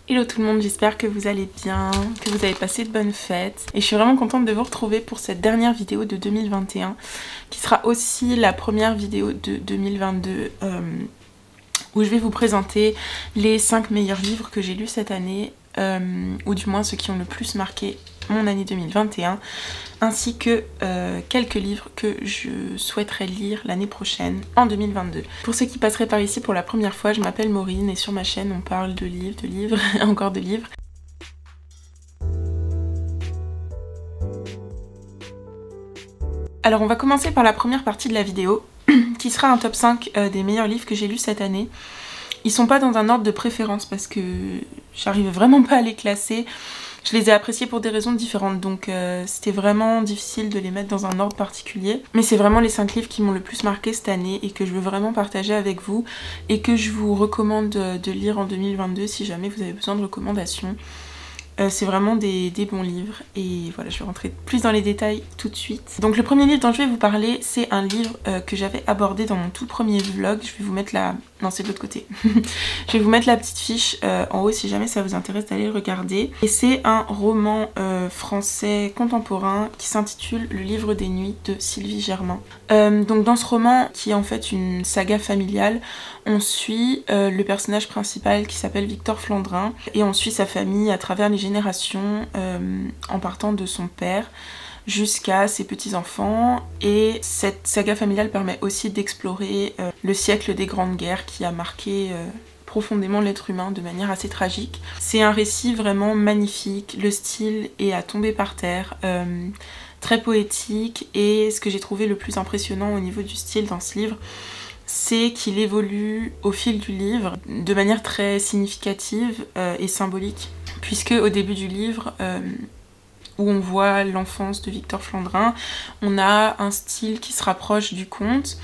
Hello tout le monde, j'espère que vous allez bien, que vous avez passé de bonnes fêtes. Et je suis vraiment contente de vous retrouver pour cette dernière vidéo de 2021, qui sera aussi la première vidéo de 2022, où je vais vous présenter les 5 meilleurs livres que j'ai lus cette année, ou du moins ceux qui ont le plus marqué mon année 2021, ainsi que quelques livres que je souhaiterais lire l'année prochaine, en 2022. Pour ceux qui passeraient par ici pour la première fois, je m'appelle Maureen et sur ma chaîne on parle de livres et encore de livres. Alors on va commencer par la première partie de la vidéo, qui sera un top 5 des meilleurs livres que j'ai lus cette année. Ils sont pas dans un ordre de préférence parce que j'arrive vraiment pas à les classer. Je les ai appréciés pour des raisons différentes, donc c'était vraiment difficile de les mettre dans un ordre particulier. Mais c'est vraiment les 5 livres qui m'ont le plus marqué cette année et que je veux vraiment partager avec vous et que je vous recommande de lire en 2022 si jamais vous avez besoin de recommandations. C'est vraiment des bons livres et voilà, je vais rentrer plus dans les détails tout de suite. Donc le premier livre dont je vais vous parler, c'est un livre que j'avais abordé dans mon tout premier vlog. Je vais vous mettre la... non, c'est de l'autre côté. Je vais vous mettre la petite fiche en haut si jamais ça vous intéresse d'aller le regarder. Et c'est un roman français contemporain qui s'intitule Le Livre des Nuits de Sylvie Germain. Donc dans ce roman, qui est en fait une saga familiale, on suit le personnage principal qui s'appelle Victor Flandrin et on suit sa famille à travers les générations en partant de son père jusqu'à ses petits-enfants, et cette saga familiale permet aussi d'explorer le siècle des grandes guerres qui a marqué profondément l'être humain de manière assez tragique. C'est un récit vraiment magnifique, le style est à tomber par terre, très poétique, et ce que j'ai trouvé le plus impressionnant au niveau du style dans ce livre, c'est qu'il évolue au fil du livre de manière très significative et symbolique, puisque au début du livre, où on voit l'enfance de Victor Flandrin, on a un style qui se rapproche du conte,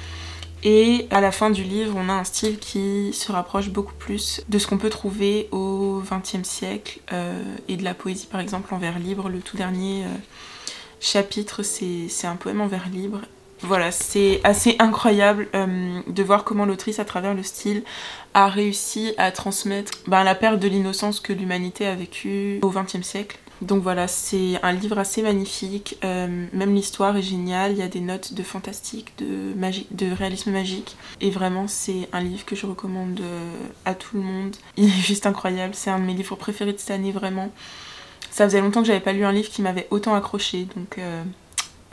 et à la fin du livre, on a un style qui se rapproche beaucoup plus de ce qu'on peut trouver au XXe siècle, et de la poésie par exemple en vers libre. Le tout dernier chapitre, c'est un poème en vers libre. Voilà, c'est assez incroyable de voir comment l'autrice, à travers le style, a réussi à transmettre la perte de l'innocence que l'humanité a vécue au XXe siècle. Donc voilà, c'est un livre assez magnifique, même l'histoire est géniale, il y a des notes de fantastique, de réalisme magique, et vraiment c'est un livre que je recommande à tout le monde. Il est juste incroyable, c'est un de mes livres préférés de cette année, vraiment. Ça faisait longtemps que j'avais pas lu un livre qui m'avait autant accroché, donc...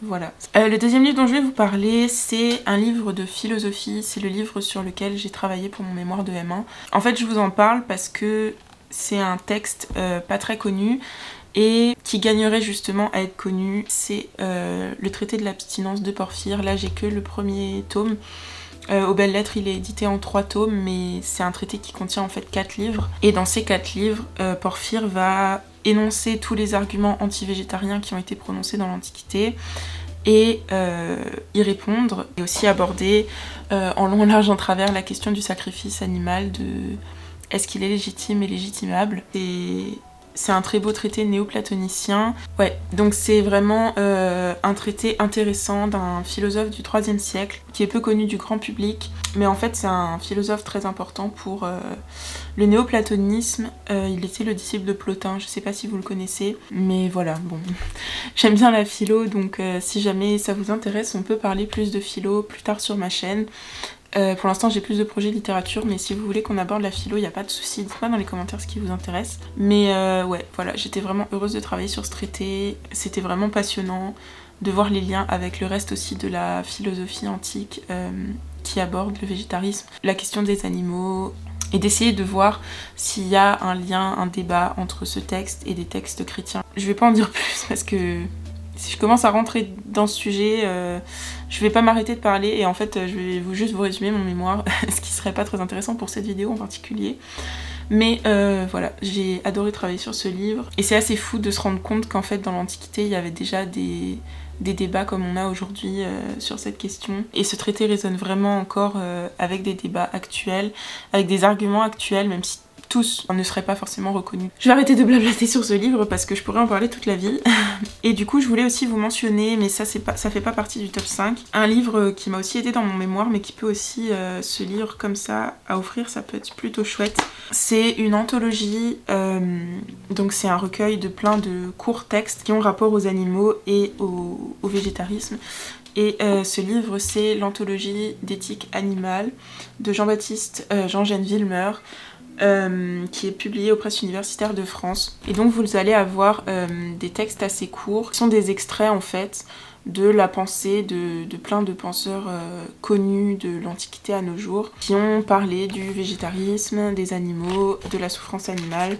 voilà. Le deuxième livre dont je vais vous parler, c'est un livre de philosophie. C'est le livre sur lequel j'ai travaillé pour mon mémoire de M1. En fait, je vous en parle parce que c'est un texte pas très connu et qui gagnerait justement à être connu. C'est le traité de l'abstinence de Porphyre. Là, j'ai que le premier tome. Aux Belles Lettres, il est édité en 3 tomes, mais c'est un traité qui contient en fait 4 livres. Et dans ces 4 livres, Porphyre va énoncer tous les arguments anti-végétariens qui ont été prononcés dans l'Antiquité et y répondre, et aussi aborder en long, en large, en travers la question du sacrifice animal, de est-ce qu'il est légitime et légitimable. C'est un très beau traité néoplatonicien. Ouais, donc c'est vraiment un traité intéressant d'un philosophe du IIIe siècle qui est peu connu du grand public, mais en fait c'est un philosophe très important pour le néoplatonisme. Il était le disciple de Plotin, je sais pas si vous le connaissez, mais voilà, bon, j'aime bien la philo, donc si jamais ça vous intéresse, on peut parler plus de philo plus tard sur ma chaîne. Pour l'instant j'ai plus de projets littérature, mais si vous voulez qu'on aborde la philo, il n'y a pas de souci, dites-moi dans les commentaires ce qui vous intéresse. Mais ouais, voilà, j'étais vraiment heureuse de travailler sur ce traité, c'était vraiment passionnant de voir les liens avec le reste aussi de la philosophie antique qui aborde le végétarisme, la question des animaux, et d'essayer de voir s'il y a un lien, un débat entre ce texte et des textes chrétiens. Je vais pas en dire plus parce que si je commence à rentrer dans ce sujet, je vais pas m'arrêter de parler, et en fait je vais juste vous résumer mon mémoire, ce qui serait pas très intéressant pour cette vidéo en particulier. Mais voilà, j'ai adoré travailler sur ce livre, et c'est assez fou de se rendre compte qu'en fait dans l'Antiquité il y avait déjà des débats comme on a aujourd'hui sur cette question, et ce traité résonne vraiment encore avec des débats actuels, avec des arguments actuels, même si tous ne seraient pas forcément reconnus. Je vais arrêter de blablater sur ce livre parce que je pourrais en parler toute la vie. Et du coup je voulais aussi vous mentionner, mais ça fait pas partie du top 5, un livre qui m'a aussi aidé dans mon mémoire mais qui peut aussi se lire comme ça à offrir, ça peut être plutôt chouette. C'est une anthologie, donc c'est un recueil de plein de courts textes qui ont rapport aux animaux et au végétarisme. Et ce livre, c'est l'anthologie d'éthique animale de Jean-Baptiste Jean-Gène Villemer, qui est publié aux presses universitaires de France. Et donc vous allez avoir des textes assez courts, qui sont des extraits en fait de la pensée de plein de penseurs connus de l'Antiquité à nos jours, qui ont parlé du végétarisme, des animaux, de la souffrance animale.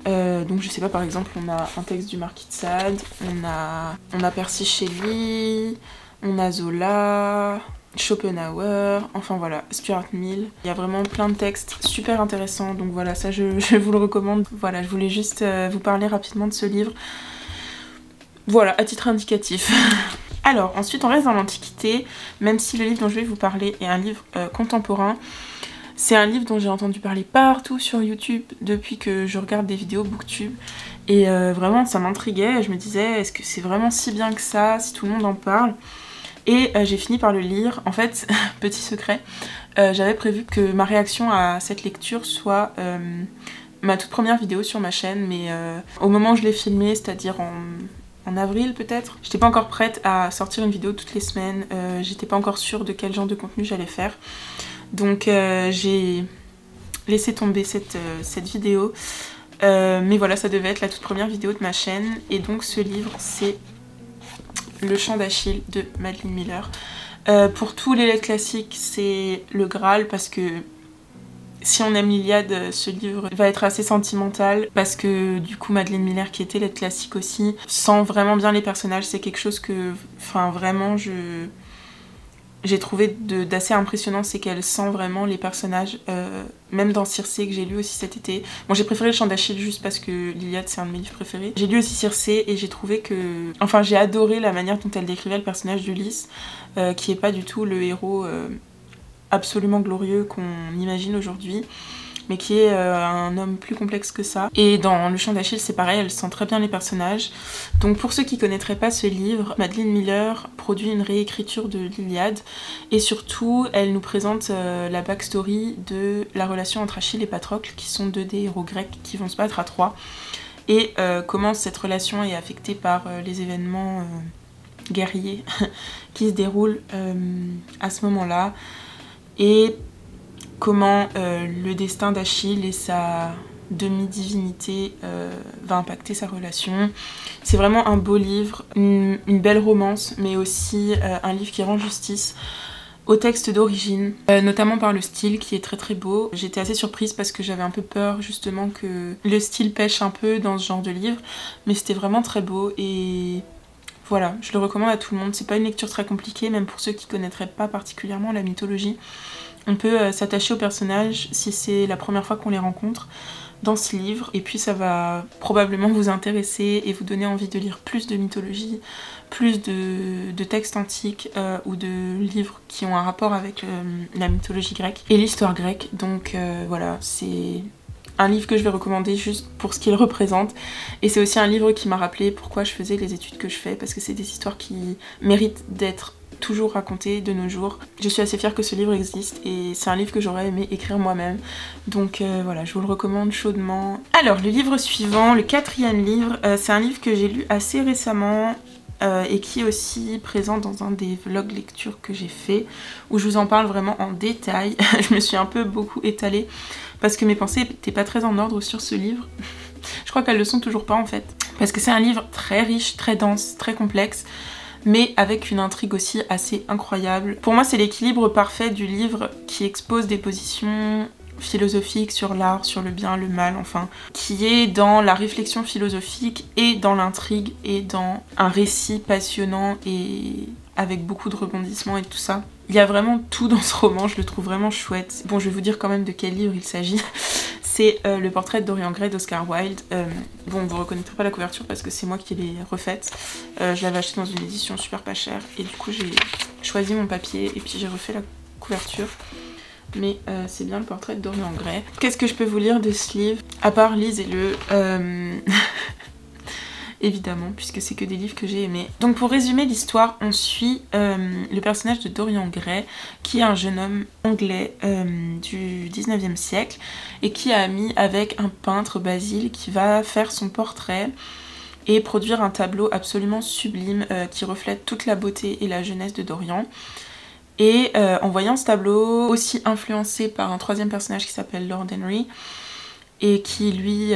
Donc je sais pas, par exemple on a un texte du Marquis de Sade, on a Percy Shelley, on a Zola, Schopenhauer, enfin voilà, Stuart Mill. Il y a vraiment plein de textes super intéressants, donc voilà, ça je vous le recommande. Voilà, je voulais juste vous parler rapidement de ce livre. Voilà, à titre indicatif. Alors, ensuite on reste dans l'Antiquité, même si le livre dont je vais vous parler est un livre contemporain. C'est un livre dont j'ai entendu parler partout sur YouTube depuis que je regarde des vidéos Booktube. Et vraiment, ça m'intriguait. Je me disais, est-ce que c'est vraiment si bien que ça, si tout le monde en parle? Et j'ai fini par le lire. En fait, petit secret, j'avais prévu que ma réaction à cette lecture soit ma toute première vidéo sur ma chaîne, mais au moment où je l'ai filmée, c'est-à-dire en avril peut-être, j'étais pas encore prête à sortir une vidéo toutes les semaines, j'étais pas encore sûre de quel genre de contenu j'allais faire. Donc j'ai laissé tomber cette vidéo, mais voilà, ça devait être la toute première vidéo de ma chaîne. Et donc ce livre, c'est Le Chant d'Achille de Madeline Miller. Pour tous les lettres classiques, c'est le Graal, parce que si on aime l'Iliade, ce livre va être assez sentimental, parce que du coup Madeline Miller, qui était lettre classique aussi, sent vraiment bien les personnages. C'est quelque chose que, enfin vraiment, j'ai trouvé d'assez impressionnant, c'est qu'elle sent vraiment les personnages, même dans Circé, que j'ai lu aussi cet été. Bon, j'ai préféré Le Chant d'Achille juste parce que l'Iliade, c'est un de mes livres préférés. J'ai lu aussi Circé et j'ai trouvé que... Enfin, j'ai adoré la manière dont elle décrivait le personnage d'Ulysse, qui est pas du tout le héros absolument glorieux qu'on imagine aujourd'hui, mais qui est un homme plus complexe que ça. Et dans Le Chant d'Achille, c'est pareil, elle sent très bien les personnages. Donc pour ceux qui connaîtraient pas ce livre, Madeline Miller produit une réécriture de l'Iliade, et surtout elle nous présente la backstory de la relation entre Achille et Patrocle, qui sont deux des héros grecs qui vont se battre à Troie, et comment cette relation est affectée par les événements guerriers qui se déroulent à ce moment-là, et comment le destin d'Achille et sa demi-divinité va impacter sa relation. C'est vraiment un beau livre, une belle romance, mais aussi un livre qui rend justice au texte d'origine, notamment par le style qui est très très beau. J'étais assez surprise parce que j'avais un peu peur justement que le style pêche un peu dans ce genre de livre, mais c'était vraiment très beau et... Voilà, je le recommande à tout le monde. C'est pas une lecture très compliquée, même pour ceux qui connaîtraient pas particulièrement la mythologie. On peut s'attacher aux personnages si c'est la première fois qu'on les rencontre dans ce livre, et puis ça va probablement vous intéresser et vous donner envie de lire plus de mythologie, plus de textes antiques ou de livres qui ont un rapport avec la mythologie grecque et l'histoire grecque. Donc voilà, c'est un livre que je vais recommander juste pour ce qu'il représente, et c'est aussi un livre qui m'a rappelé pourquoi je faisais les études que je fais, parce que c'est des histoires qui méritent d'être toujours racontées de nos jours. Je suis assez fière que ce livre existe et c'est un livre que j'aurais aimé écrire moi-même, donc voilà, je vous le recommande chaudement. Alors le livre suivant, le quatrième livre, c'est un livre que j'ai lu assez récemment et qui est aussi présent dans un des vlogs lecture que j'ai fait, où je vous en parle vraiment en détail. Je me suis un peu beaucoup étalée parce que mes pensées n'étaient pas très en ordre sur ce livre. Je crois qu'elles le sont toujours pas en fait, parce que c'est un livre très riche, très dense, très complexe, mais avec une intrigue aussi assez incroyable. Pour moi, c'est l'équilibre parfait du livre qui expose des positions philosophique sur l'art, sur le bien, le mal, enfin, qui est dans la réflexion philosophique et dans l'intrigue et dans un récit passionnant et avec beaucoup de rebondissements et tout ça. Il y a vraiment tout dans ce roman, je le trouve vraiment chouette. Bon, je vais vous dire quand même de quel livre il s'agit. C'est Le Portrait de Dorian Gray d'Oscar Wilde. Bon, vous reconnaîtrez pas la couverture parce que c'est moi qui l'ai refaite. Je l'avais acheté dans une édition super pas chère et du coup j'ai choisi mon papier et puis j'ai refait la couverture. mais c'est bien le portrait de Dorian Gray. Qu'est-ce que je peux vous lire de ce livre? À part lisez-le. Évidemment, puisque c'est que des livres que j'ai aimés. Donc pour résumer l'histoire, on suit le personnage de Dorian Gray, qui est un jeune homme anglais du 19e siècle, et qui a ami avec un peintre, Basil, qui va faire son portrait et produire un tableau absolument sublime qui reflète toute la beauté et la jeunesse de Dorian. Et en voyant ce tableau, aussi influencé par un troisième personnage qui s'appelle Lord Henry, et qui lui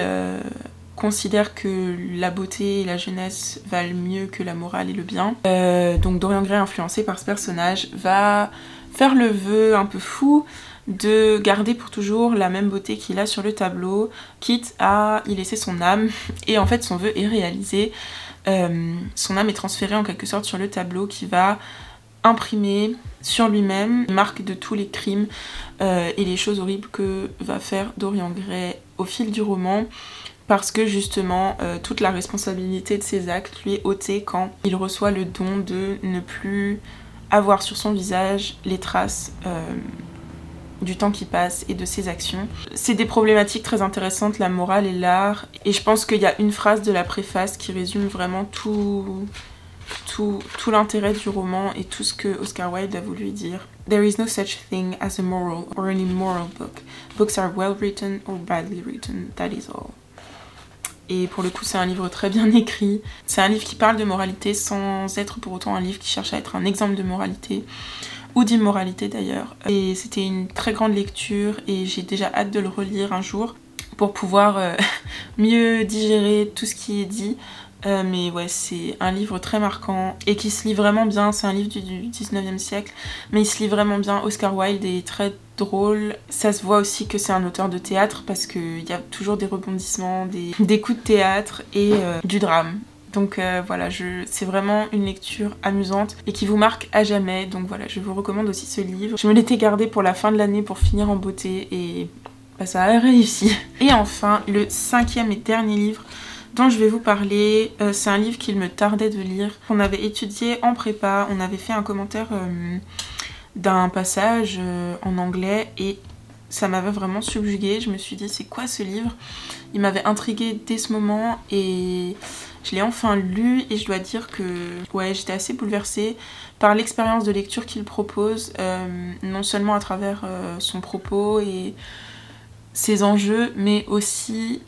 considère que la beauté et la jeunesse valent mieux que la morale et le bien. Donc Dorian Gray, influencé par ce personnage, va faire le vœu un peu fou de garder pour toujours la même beauté qu'il a sur le tableau, quitte à y laisser son âme. Et en fait son vœu est réalisé. Son âme est transférée en quelque sorte sur le tableau, qui va imprimer sur lui-même les marques de tous les crimes et les choses horribles que va faire Dorian Gray au fil du roman, parce que justement toute la responsabilité de ses actes lui est ôtée quand il reçoit le don de ne plus avoir sur son visage les traces du temps qui passe et de ses actions. C'est des problématiques très intéressantes, la morale et l'art, et je pense qu'il y a une phrase de la préface qui résume vraiment tout l'intérêt du roman et tout ce que Oscar Wilde a voulu dire. There is no such thing as a moral or an immoral book. Books are well written or badly written, that is all. Et pour le coup c'est un livre très bien écrit. C'est un livre qui parle de moralité sans être pour autant un livre qui cherche à être un exemple de moralité ou d'immoralité d'ailleurs. Et c'était une très grande lecture et j'ai déjà hâte de le relire un jour pour pouvoir mieux digérer tout ce qui est dit. Mais ouais, c'est un livre très marquant et qui se lit vraiment bien. C'est un livre du 19e siècle, mais il se lit vraiment bien. Oscar Wilde est très drôle. Ça se voit aussi que c'est un auteur de théâtre parce qu'il y a toujours des rebondissements, des coups de théâtre et du drame. Donc voilà, c'est vraiment une lecture amusante et qui vous marque à jamais. Donc voilà, je vous recommande aussi ce livre. Je me l'étais gardé pour la fin de l'année pour finir en beauté et bah, ça a réussi. Et enfin, le 5e et dernier livre dont je vais vous parler, c'est un livre qu'il me tardait de lire. On avait étudié en prépa, on avait fait un commentaire d'un passage en anglais et ça m'avait vraiment subjuguée. Je me suis dit c'est quoi ce livre? Il m'avait intriguée dès ce moment et je l'ai enfin lu et je dois dire que ouais, j'étais assez bouleversée par l'expérience de lecture qu'il propose, non seulement à travers son propos et ses enjeux, mais aussi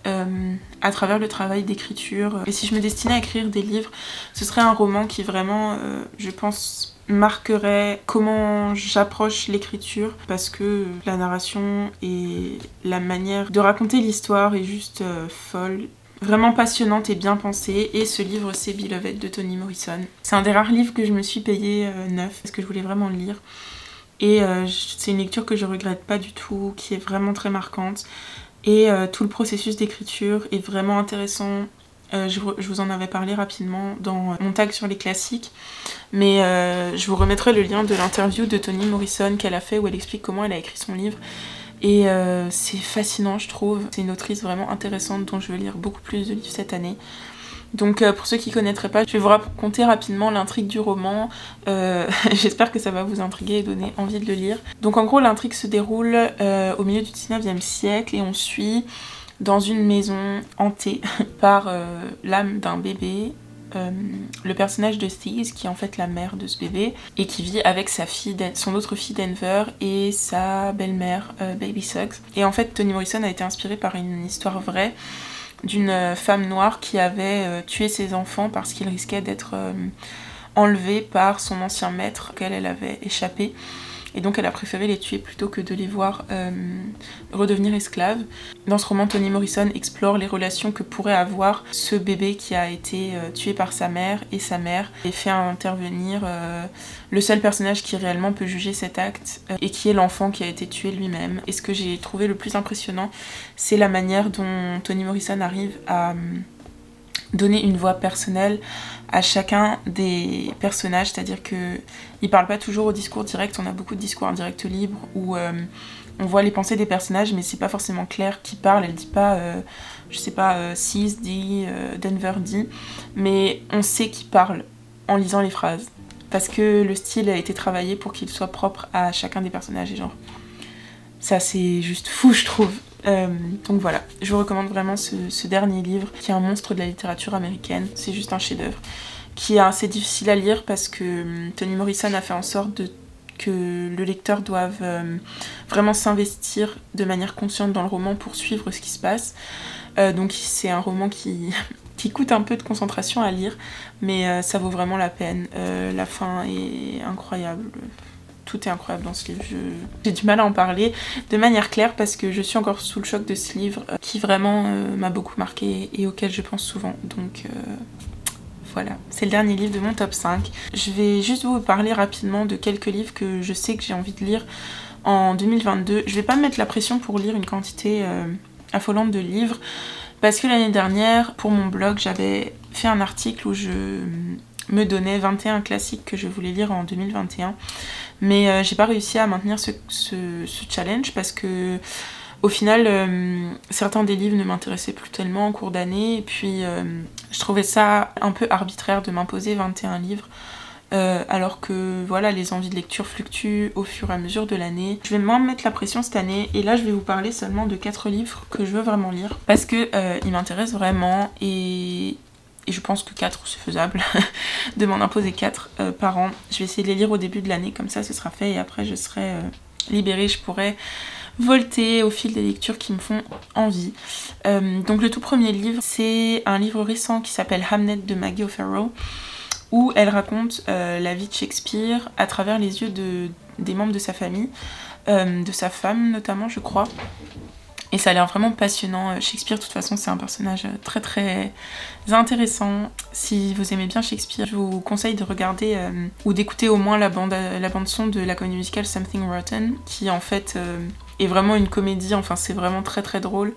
à travers le travail d'écriture. Et si je me destinais à écrire des livres, ce serait un roman qui vraiment, je pense, marquerait comment j'approche l'écriture, parce que la narration et la manière de raconter l'histoire est juste folle, vraiment passionnante et bien pensée. Et ce livre, c'est Beloved de Toni Morrison. C'est un des rares livres que je me suis payé neuf, parce que je voulais vraiment le lire. Et c'est une lecture que je regrette pas du tout, qui est vraiment très marquante. Et tout le processus d'écriture est vraiment intéressant. Je vous en avais parlé rapidement dans mon tag sur les classiques. Mais je vous remettrai le lien de l'interview de Toni Morrison qu'elle a fait où elle explique comment elle a écrit son livre. Et c'est fascinant, je trouve. C'est une autrice vraiment intéressante dont je vais lire beaucoup plus de livres cette année. Donc pour ceux qui ne connaîtraient pas, je vais vous raconter rapidement l'intrigue du roman. J'espère que ça va vous intriguer et donner envie de le lire. Donc en gros l'intrigue se déroule au milieu du 19e siècle et on suit dans une maison hantée par l'âme d'un bébé. Le personnage de Thais, qui est en fait la mère de ce bébé et qui vit avec son autre fille Denver et sa belle-mère Baby Suggs. Et en fait Toni Morrison a été inspirée par une histoire vraie d'une femme noire qui avait tué ses enfants parce qu'ils risquaient d'être enlevés par son ancien maître auquel elle avait échappé. Et donc elle a préféré les tuer plutôt que de les voir redevenir esclaves. Dans ce roman, Toni Morrison explore les relations que pourrait avoir ce bébé qui a été tué par sa mère et fait intervenir le seul personnage qui réellement peut juger cet acte et qui est l'enfant qui a été tué lui-même. Et ce que j'ai trouvé le plus impressionnant, c'est la manière dont Toni Morrison arrive à donner une voix personnelle à chacun des personnages, c'est-à-dire qu'il parle pas toujours au discours direct, on a beaucoup de discours en direct libre où on voit les pensées des personnages mais c'est pas forcément clair qui parle, elle dit pas je sais pas, Thais dit, Denver dit, mais on sait qui parle en lisant les phrases parce que le style a été travaillé pour qu'il soit propre à chacun des personnages et genre Ça c'est juste fou je trouve. Donc voilà, je vous recommande vraiment ce dernier livre qui est un monstre de la littérature américaine, c'est juste un chef-d'œuvre qui est assez difficile à lire parce que Toni Morrison a fait en sorte que le lecteur doive vraiment s'investir de manière consciente dans le roman pour suivre ce qui se passe. Donc c'est un roman qui coûte un peu de concentration à lire, mais ça vaut vraiment la peine. La fin est incroyable. Tout est incroyable dans ce livre. J'ai du mal à en parler de manière claire parce que je suis encore sous le choc de ce livre qui vraiment m'a beaucoup marqué et auquel je pense souvent. Donc voilà, c'est le dernier livre de mon top 5. Je vais juste vous parler rapidement de quelques livres que je sais que j'ai envie de lire en 2022. Je vais pas me mettre la pression pour lire une quantité affolante de livres parce que l'année dernière, pour mon blog, j'avais fait un article où je me donnais 21 classiques que je voulais lire en 2021. Mais j'ai pas réussi à maintenir ce challenge parce que au final, certains des livres ne m'intéressaient plus tellement en cours d'année et puis je trouvais ça un peu arbitraire de m'imposer 21 livres alors que voilà, les envies de lecture fluctuent au fur et à mesure de l'année. Je vais moins me mettre la pression cette année et là je vais vous parler seulement de 4 livres que je veux vraiment lire parce que ils m'intéressent vraiment et je pense que 4 c'est faisable de m'en imposer 4 par an. Je vais essayer de les lire au début de l'année, comme ça ce sera fait et après je serai libérée, je pourrai volter au fil des lectures qui me font envie. Donc le tout premier livre, c'est un livre récent qui s'appelle Hamnet de Maggie O'Farrell, où elle raconte la vie de Shakespeare à travers les yeux des membres de sa famille, de sa femme notamment je crois. Et ça a l'air vraiment passionnant. Shakespeare, de toute façon, c'est un personnage très très intéressant. Si vous aimez bien Shakespeare, je vous conseille de regarder ou d'écouter au moins la bande son de la comédie musicale Something Rotten, qui en fait est vraiment une comédie, enfin c'est vraiment très très drôle,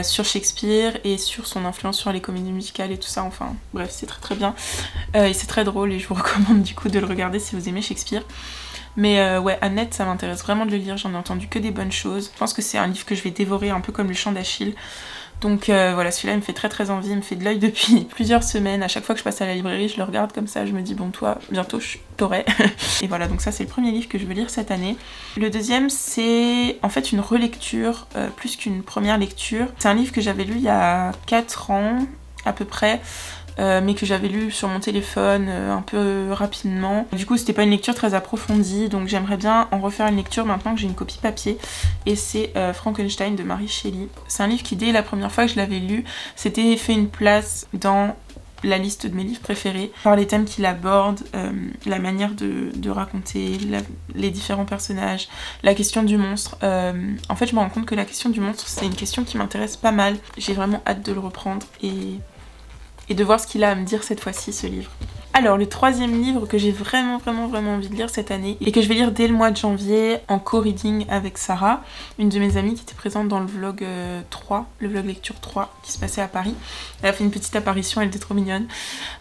sur Shakespeare et sur son influence sur les comédies musicales et tout ça, enfin bref, c'est très très bien. Et c'est très drôle et je vous recommande du coup de le regarder si vous aimez Shakespeare. Mais ouais, Hamnet, ça m'intéresse vraiment de le lire, j'en ai entendu que des bonnes choses. Je pense que c'est un livre que je vais dévorer un peu comme le Chant d'Achille. Donc voilà, celui-là il me fait très très envie, il me fait de l'œil depuis plusieurs semaines. À chaque fois que je passe à la librairie, je le regarde comme ça, je me dis bon toi, bientôt je t'aurai. Et voilà, donc ça c'est le premier livre que je veux lire cette année. Le deuxième, c'est en fait une relecture, plus qu'une première lecture. C'est un livre que j'avais lu il y a 4 ans à peu près. Mais que j'avais lu sur mon téléphone un peu rapidement. Du coup c'était pas une lecture très approfondie, donc j'aimerais bien en refaire une lecture maintenant que j'ai une copie papier. Et c'est Frankenstein de Mary Shelley. C'est un livre qui dès la première fois que je l'avais lu, s'était fait une place dans la liste de mes livres préférés, par les thèmes qu'il aborde, la manière de raconter, les différents personnages, la question du monstre. En fait je me rends compte que la question du monstre c'est une question qui m'intéresse pas mal. J'ai vraiment hâte de le reprendre et de voir ce qu'il a à me dire cette fois-ci, ce livre. Alors, le troisième livre que j'ai vraiment envie de lire cette année et que je vais lire dès le mois de janvier en co-reading avec Sarah, une de mes amies qui était présente dans le vlog 3, le vlog lecture 3 qui se passait à Paris. Elle a fait une petite apparition, elle était trop mignonne.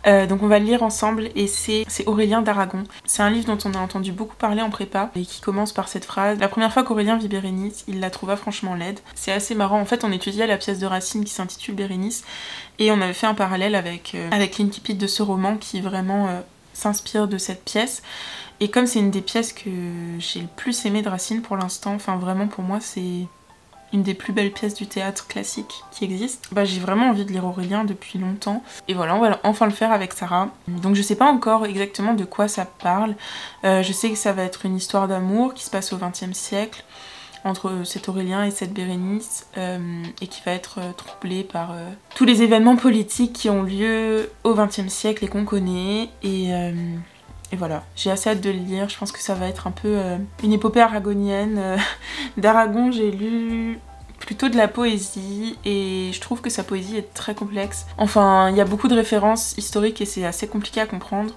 Donc on va le lire ensemble et c'est Aurélien d'Aragon. C'est un livre dont on a entendu beaucoup parler en prépa et qui commence par cette phrase: la première fois qu'Aurélien vit Bérénice, il la trouva franchement laide. C'est assez marrant, en fait on étudiait la pièce de Racine qui s'intitule Bérénice et on avait fait un parallèle avec l'incipit de ce roman qui vraiment s'inspire de cette pièce. Et comme c'est une des pièces que j'ai le plus aimé de Racine pour l'instant, enfin vraiment pour moi c'est une des plus belles pièces du théâtre classique qui existe, bah j'ai vraiment envie de lire Aurélien depuis longtemps. Et voilà, on va enfin le faire avec Sarah. Donc je sais pas encore exactement de quoi ça parle. Je sais que ça va être une histoire d'amour qui se passe au XXe siècle, entre cet Aurélien et cette Bérénice, et qui va être troublée par tous les événements politiques qui ont lieu au XXe siècle et qu'on connaît. Et voilà, j'ai assez hâte de le lire, je pense que ça va être un peu une épopée aragonienne. D'Aragon, j'ai lu plutôt de la poésie et je trouve que sa poésie est très complexe. Enfin, il y a beaucoup de références historiques et c'est assez compliqué à comprendre.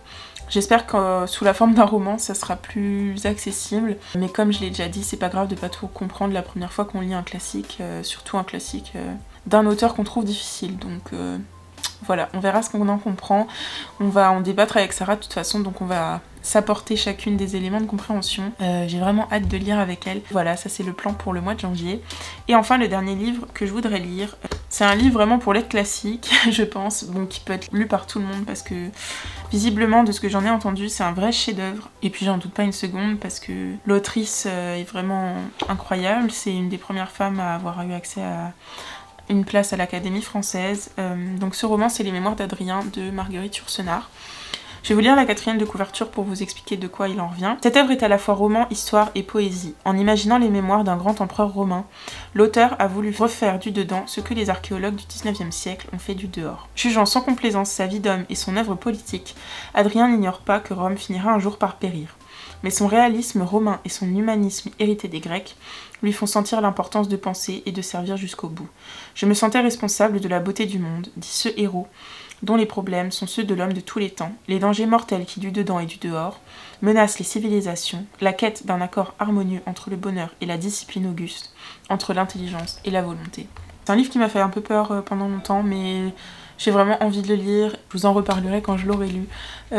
J'espère que sous la forme d'un roman, ça sera plus accessible. Mais comme je l'ai déjà dit, c'est pas grave de pas tout comprendre la première fois qu'on lit un classique, surtout un classique d'un auteur qu'on trouve difficile. Donc Voilà, on verra ce qu'on en comprend. On va en débattre avec Sarah de toute façon, donc on va s'apporter chacune des éléments de compréhension. J'ai vraiment hâte de lire avec elle. Voilà, ça c'est le plan pour le mois de janvier. Et enfin, le dernier livre que je voudrais lire, c'est un livre vraiment pour l'être classique, je pense, bon, qui peut être lu par tout le monde parce que visiblement, de ce que j'en ai entendu, c'est un vrai chef-d'œuvre. Et puis j'en doute pas une seconde parce que l'autrice est vraiment incroyable. C'est une des premières femmes à avoir eu accès à une place à l'Académie française. Donc ce roman, c'est Les Mémoires d'Adrien de Marguerite Yourcenar. Je vais vous lire la 4e de couverture pour vous expliquer de quoi il en revient. Cette œuvre est à la fois roman, histoire et poésie. En imaginant les mémoires d'un grand empereur romain, l'auteur a voulu refaire du dedans ce que les archéologues du 19e siècle ont fait du dehors. Jugeant sans complaisance sa vie d'homme et son œuvre politique, Adrien n'ignore pas que Rome finira un jour par périr. Mais son réalisme romain et son humanisme hérité des Grecs lui font sentir l'importance de penser et de servir jusqu'au bout. Je me sentais responsable de la beauté du monde, dit ce héros, dont les problèmes sont ceux de l'homme de tous les temps, les dangers mortels qui du dedans et du dehors menacent les civilisations, la quête d'un accord harmonieux entre le bonheur et la discipline auguste, entre l'intelligence et la volonté. C'est un livre qui m'a fait un peu peur pendant longtemps, mais j'ai vraiment envie de le lire. Je vous en reparlerai quand je l'aurai lu.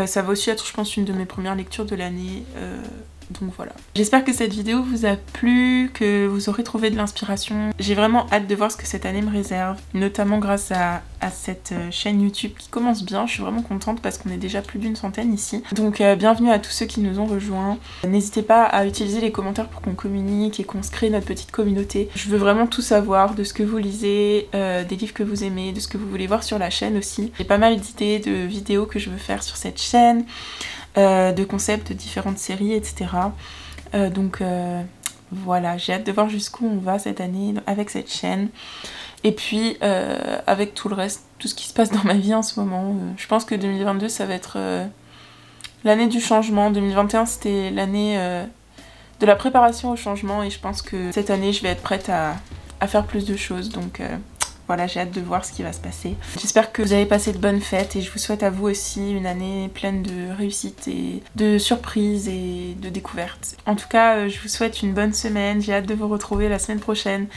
Ça va aussi être, je pense, une de mes premières lectures de l'année. Donc voilà. J'espère que cette vidéo vous a plu, que vous aurez trouvé de l'inspiration. J'ai vraiment hâte de voir ce que cette année me réserve, notamment grâce à cette chaîne YouTube qui commence bien. Je suis vraiment contente parce qu'on est déjà plus d'une centaine ici. Donc bienvenue à tous ceux qui nous ont rejoints. N'hésitez pas à utiliser les commentaires pour qu'on communique et qu'on se crée notre petite communauté. Je veux vraiment tout savoir de ce que vous lisez, des livres que vous aimez, de ce que vous voulez voir sur la chaîne aussi. J'ai pas mal d'idées de vidéos que je veux faire sur cette chaîne. De concepts de différentes séries, etc. Donc voilà, j'ai hâte de voir jusqu'où on va cette année avec cette chaîne. Et puis avec tout le reste, tout ce qui se passe dans ma vie en ce moment. Je pense que 2022 ça va être l'année du changement. 2021 c'était l'année de la préparation au changement et je pense que cette année je vais être prête à faire plus de choses. Donc voilà, j'ai hâte de voir ce qui va se passer. J'espère que vous avez passé de bonnes fêtes et je vous souhaite à vous aussi une année pleine de réussite et de surprises et de découvertes. En tout cas, je vous souhaite une bonne semaine. J'ai hâte de vous retrouver la semaine prochaine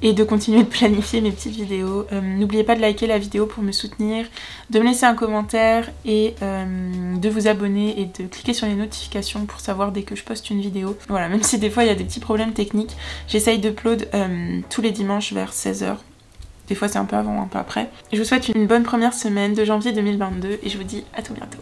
et de continuer de planifier mes petites vidéos. N'oubliez pas de liker la vidéo pour me soutenir, de me laisser un commentaire et de vous abonner et de cliquer sur les notifications pour savoir dès que je poste une vidéo. Voilà, même si des fois il y a des petits problèmes techniques, j'essaye d'upload tous les dimanches vers 16 h. Des fois c'est un peu avant, un peu après. Je vous souhaite une bonne première semaine de janvier 2022 et je vous dis à tout bientôt.